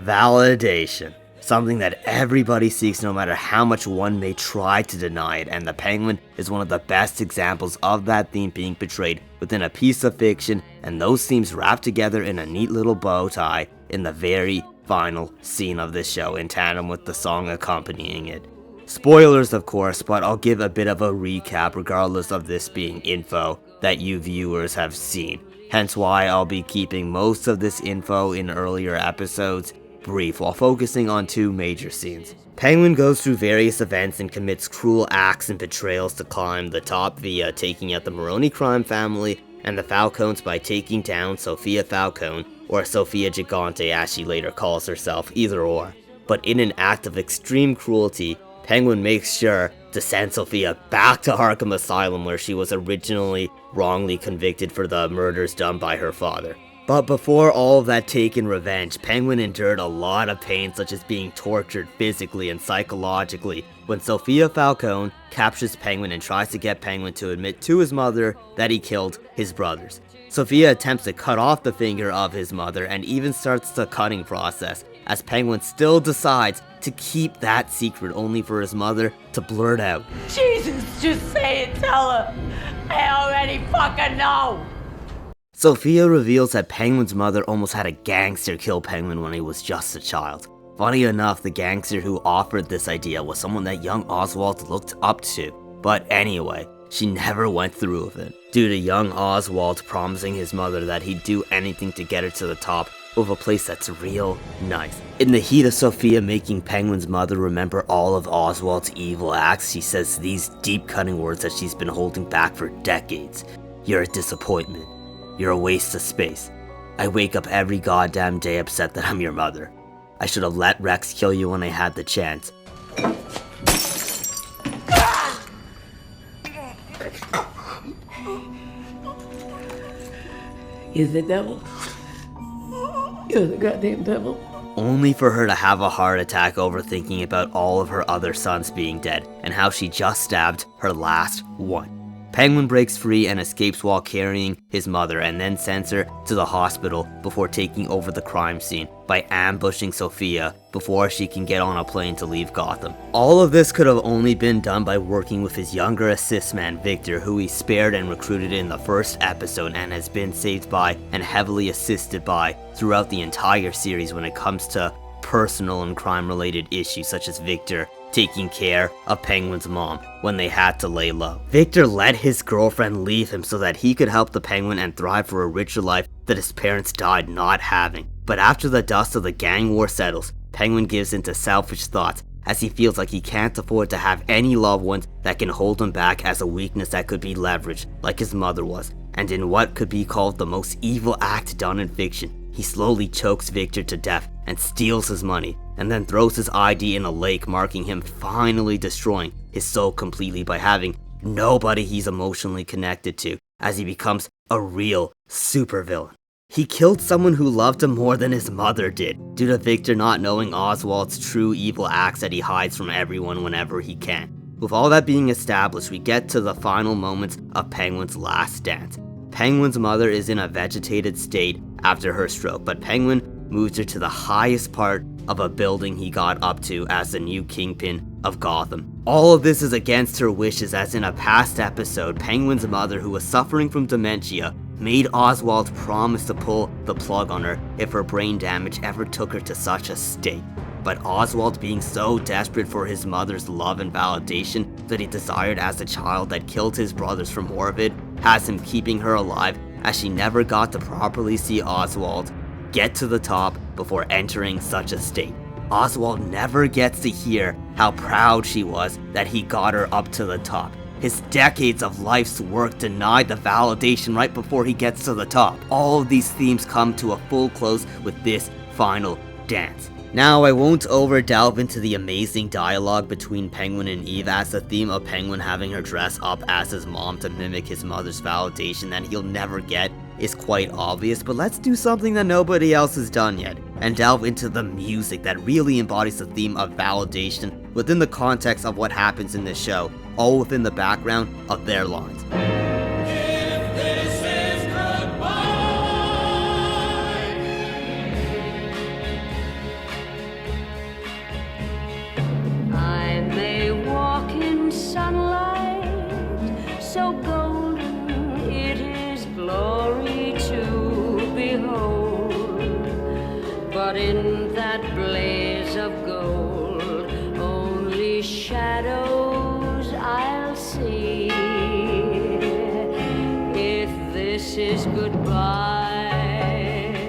Validation. Something that everybody seeks no matter how much one may try to deny it, and the Penguin is one of the best examples of that theme being portrayed within a piece of fiction, and those themes wrapped together in a neat little bow tie in the very final scene of this show in tandem with the song accompanying it. Spoilers of course, but I'll give a bit of a recap regardless of this being info that you viewers have seen, hence why I'll be keeping most of this info in earlier episodes brief while focusing on two major scenes. Penguin goes through various events and commits cruel acts and betrayals to climb the top via taking out the Maroni crime family and the Falcones by taking down Sophia Falcone, or Sophia Gigante as she later calls herself, either or. But in an act of extreme cruelty, Penguin makes sure to send Sophia back to Arkham Asylum where she was originally wrongly convicted for the murders done by her father. But before all of that taken revenge, Penguin endured a lot of pain, such as being tortured physically and psychologically when Sophia Falcone captures Penguin and tries to get Penguin to admit to his mother that he killed his brothers. Sophia attempts to cut off the finger of his mother and even starts the cutting process, as Penguin still decides to keep that secret, only for his mother to blurt out, "Jesus, just say it, tell her. I already fucking know." Sophia reveals that Penguin's mother almost had a gangster kill Penguin when he was just a child. Funny enough, the gangster who offered this idea was someone that young Oswald looked up to. But anyway, she never went through with it, due to young Oswald promising his mother that he'd do anything to get her to the top of a place that's real nice. In the heat of Sophia making Penguin's mother remember all of Oswald's evil acts, she says these deep-cutting words that she's been holding back for decades. "You're a disappointment. You're a waste of space. I wake up every goddamn day upset that I'm your mother. I should have let Rex kill you when I had the chance." You're the devil. You're the goddamn devil. Only for her to have a heart attack over thinking about all of her other sons being dead, and how she just stabbed her last one. Penguin breaks free and escapes while carrying his mother, and then sends her to the hospital before taking over the crime scene by ambushing Sophia before she can get on a plane to leave Gotham. All of this could have only been done by working with his younger assist man Victor, who he spared and recruited in the first episode and has been saved by and heavily assisted by throughout the entire series when it comes to personal and crime related issues, such as Victor taking care of Penguin's mom when they had to lay low. Victor let his girlfriend leave him so that he could help the Penguin and thrive for a richer life that his parents died not having. But after the dust of the gang war settles, Penguin gives into selfish thoughts as he feels like he can't afford to have any loved ones that can hold him back, as a weakness that could be leveraged like his mother was. And in what could be called the most evil act done in fiction, he slowly chokes Victor to death and steals his money, and then throws his ID in a lake, marking him finally destroying his soul completely by having nobody he's emotionally connected to, as he becomes a real supervillain. He killed someone who loved him more than his mother did, due to Victor not knowing Oswald's true evil acts that he hides from everyone whenever he can. With all that being established, we get to the final moments of Penguin's last dance. Penguin's mother is in a vegetated state after her stroke, but Penguin moves her to the highest part of a building he got up to as the new kingpin of Gotham. All of this is against her wishes, as in a past episode, Penguin's mother, who was suffering from dementia, made Oswald promise to pull the plug on her if her brain damage ever took her to such a state. But Oswald, being so desperate for his mother's love and validation that he desired as a child that killed his brothers for more of it, has him keeping her alive, as she never got to properly see Oswald get to the top before entering such a state. Oswald never gets to hear how proud she was that he got her up to the top. His decades of life's work denied the validation right before he gets to the top. All of these themes come to a full close with this final dance. Now, I won't over delve into the amazing dialogue between Penguin and Eve, as the theme of Penguin having her dress up as his mom to mimic his mother's validation that he'll never get is quite obvious, but let's do something that nobody else has done yet, and delve into the music that really embodies the theme of validation within the context of what happens in this show, all within the background of their lines. But in that blaze of gold, only shadows I'll see. If this is goodbye.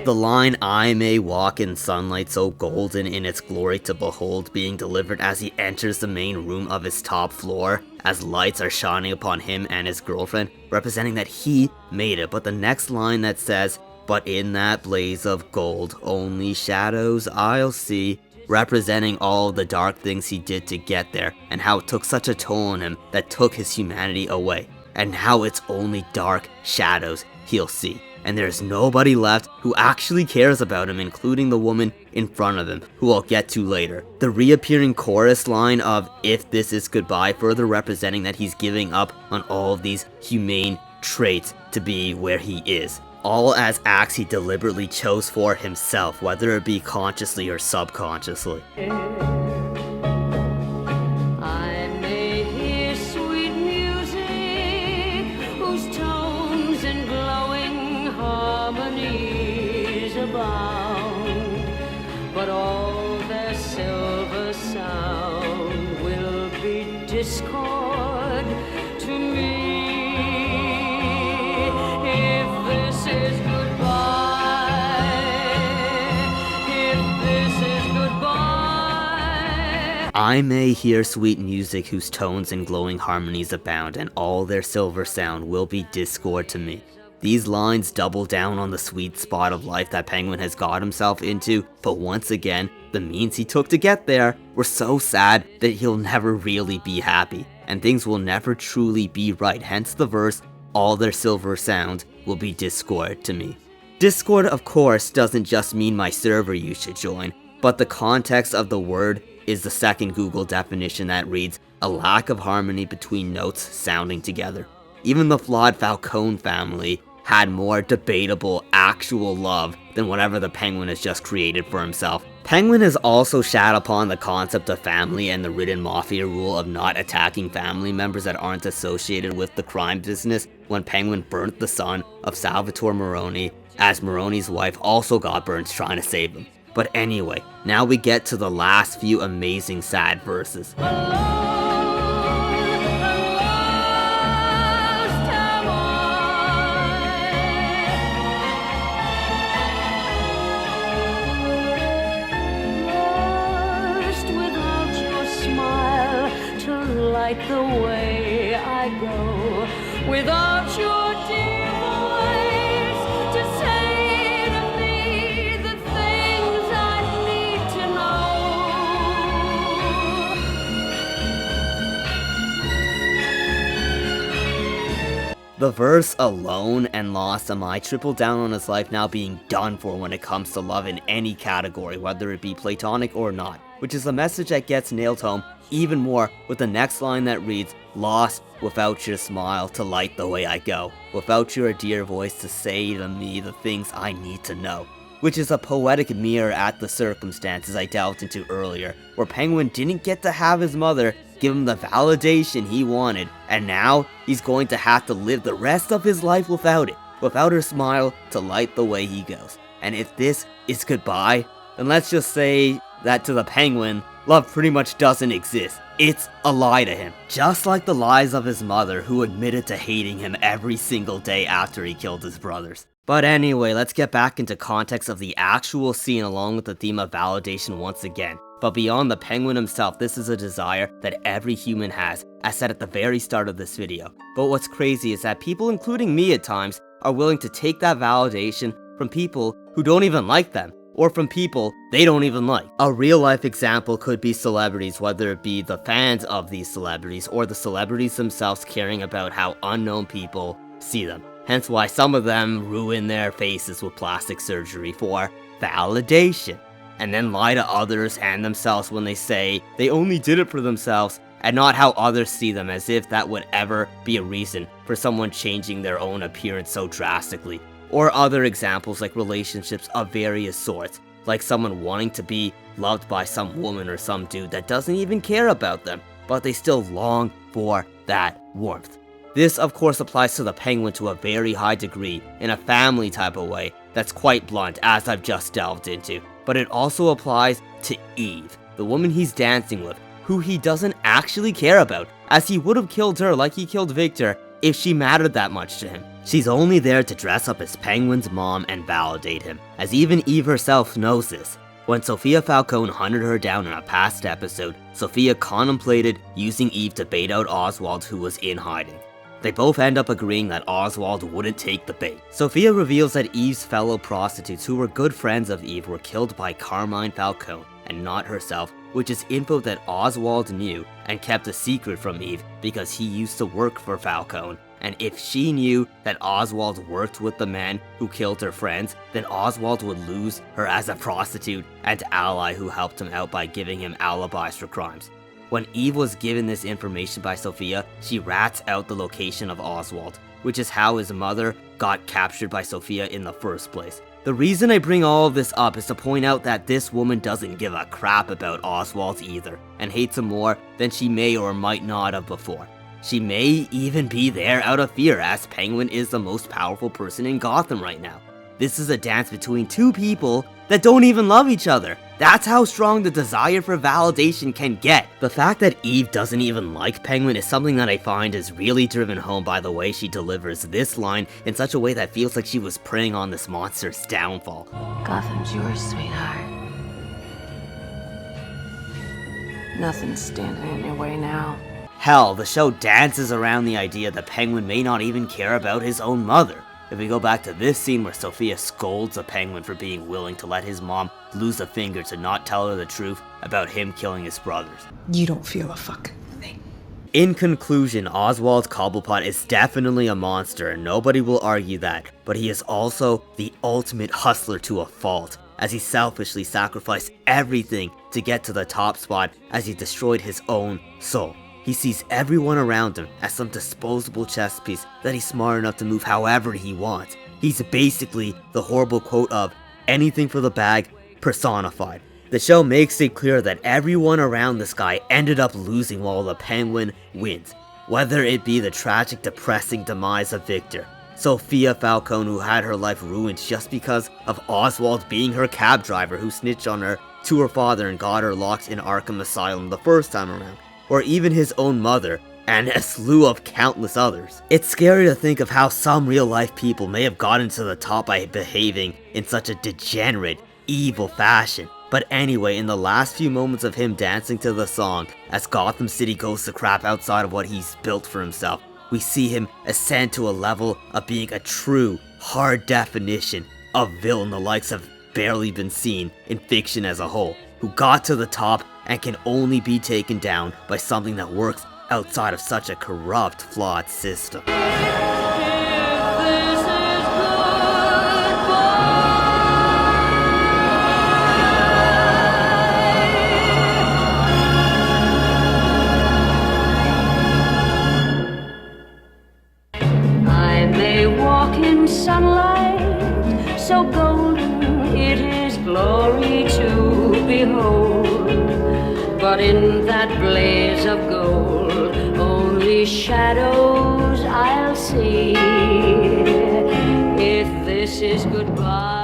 The line, "I may walk in sunlight so golden in its glory to behold," being delivered as he enters the main room of his top floor, as lights are shining upon him and his girlfriend, representing that he made it. But the next line that says, "But in that blaze of gold, only shadows I'll see," representing all the dark things he did to get there, and how it took such a toll on him that took his humanity away, and how it's only dark shadows he'll see. And there's nobody left who actually cares about him, including the woman in front of him, who I'll get to later. The reappearing chorus line of "If this is goodbye," further representing that he's giving up on all of these humane traits to be where he is. All as acts he deliberately chose for himself, whether it be consciously or subconsciously. I may hear sweet music whose tones and glowing harmonies abound, but all their silver sound will be discord to me. If this is goodbye, if this is goodbye. I may hear sweet music whose tones and glowing harmonies abound, and all their silver sound will be discord to me. These lines double down on the sweet spot of life that Penguin has got himself into, but once again, the means he took to get there were so sad that he'll never really be happy, and things will never truly be right, hence the verse, "All their silver sound will be discord to me." Discord, of course, doesn't just mean my server you should join, but the context of the word is the second Google definition that reads, "A lack of harmony between notes sounding together." Even the flawed Falcone family had more debatable actual love than whatever the Penguin has just created for himself. Penguin has also shat upon the concept of family and the written mafia rule of not attacking family members that aren't associated with the crime business when Penguin burnt the son of Salvatore Maroni, as Maroni's wife also got burnt trying to save him. But anyway, now we get to the last few amazing sad verses. The way I go, without your dear voice to say to me the things I need to know. The verse "Alone and Lost Am I" triple down on his life now being done for when it comes to love in any category, whether it be platonic or not, which is a message that gets nailed home even more with the next line that reads, "Lost without your smile to light the way I go, without your dear voice to say to me the things I need to know," which is a poetic mirror at the circumstances I delved into earlier, where Penguin didn't get to have his mother give him the validation he wanted, and now he's going to have to live the rest of his life without it, without her smile to light the way he goes. And if this is goodbye, then let's just say that to the Penguin, love pretty much doesn't exist. It's a lie to him. Just like the lies of his mother, who admitted to hating him every single day after he killed his brothers. But anyway, let's get back into context of the actual scene along with the theme of validation once again. But beyond the Penguin himself, this is a desire that every human has, as said at the very start of this video. But what's crazy is that people, including me at times, are willing to take that validation from people who don't even like them, or from people they don't even like. A real life example could be celebrities, whether it be the fans of these celebrities or the celebrities themselves caring about how unknown people see them. Hence why some of them ruin their faces with plastic surgery for validation, and then lie to others and themselves when they say they only did it for themselves and not how others see them, as if that would ever be a reason for someone changing their own appearance so drastically. Or other examples like relationships of various sorts, like someone wanting to be loved by some woman or some dude that doesn't even care about them, but they still long for that warmth. This of course applies to the Penguin to a very high degree, in a family type of way that's quite blunt, as I've just delved into. but it also applies to Eve, the woman he's dancing with, who he doesn't actually care about, as he would have killed her like he killed Victor if she mattered that much to him. She's only there to dress up as Penguin's mom and validate him, as even Eve herself knows this. When Sophia Falcone hunted her down in a past episode, Sophia contemplated using Eve to bait out Oswald, who was in hiding. They both end up agreeing that Oswald wouldn't take the bait. Sophia reveals that Eve's fellow prostitutes, who were good friends of Eve, were killed by Carmine Falcone and not herself, which is info that Oswald knew and kept a secret from Eve because he used to work for Falcone. And if she knew that Oswald worked with the man who killed her friends, then Oswald would lose her as a prostitute and ally who helped him out by giving him alibis for crimes. When Eve was given this information by Sophia, she rats out the location of Oswald, which is how his mother got captured by Sophia in the first place. The reason I bring all of this up is to point out that this woman doesn't give a crap about Oswald either, and hates him more than she may or might not have before. She may even be there out of fear, as Penguin is the most powerful person in Gotham right now. This is a dance between two people that don't even love each other. That's how strong the desire for validation can get. The fact that Eve doesn't even like Penguin is something that I find is really driven home by the way she delivers this line in such a way that feels like she was preying on this monster's downfall. Gotham's yours, sweetheart. Nothing's standing in your way now. Hell, the show dances around the idea that Penguin may not even care about his own mother. If we go back to this scene where Sophia scolds a Penguin for being willing to let his mom lose a finger to not tell her the truth about him killing his brothers. You don't feel a fucking thing. In conclusion, Oswald Kapelput is definitely a monster, and nobody will argue that, but he is also the ultimate hustler to a fault, as he selfishly sacrificed everything to get to the top spot as he destroyed his own soul. He sees everyone around him as some disposable chess piece that he's smart enough to move however he wants. He's basically the horrible quote of anything for the bag personified. The show makes it clear that everyone around this guy ended up losing while the Penguin wins. Whether it be the tragic, depressing demise of Victor, Sophia Falcone, who had her life ruined just because of Oswald being her cab driver who snitched on her to her father and got her locked in Arkham Asylum the first time around, or even his own mother, and a slew of countless others. It's scary to think of how some real-life people may have gotten to the top by behaving in such a degenerate, evil fashion. But anyway, in the last few moments of him dancing to the song, as Gotham City goes to crap outside of what he's built for himself, we see him ascend to a level of being a true, hard definition of villain the likes have barely been seen in fiction as a whole, who got to the top and can only be taken down by something that works outside of such a corrupt, flawed system. I may walk in sunlight so golden, it is glory to behold. But in that blaze of gold, only shadows I'll see. If this is goodbye.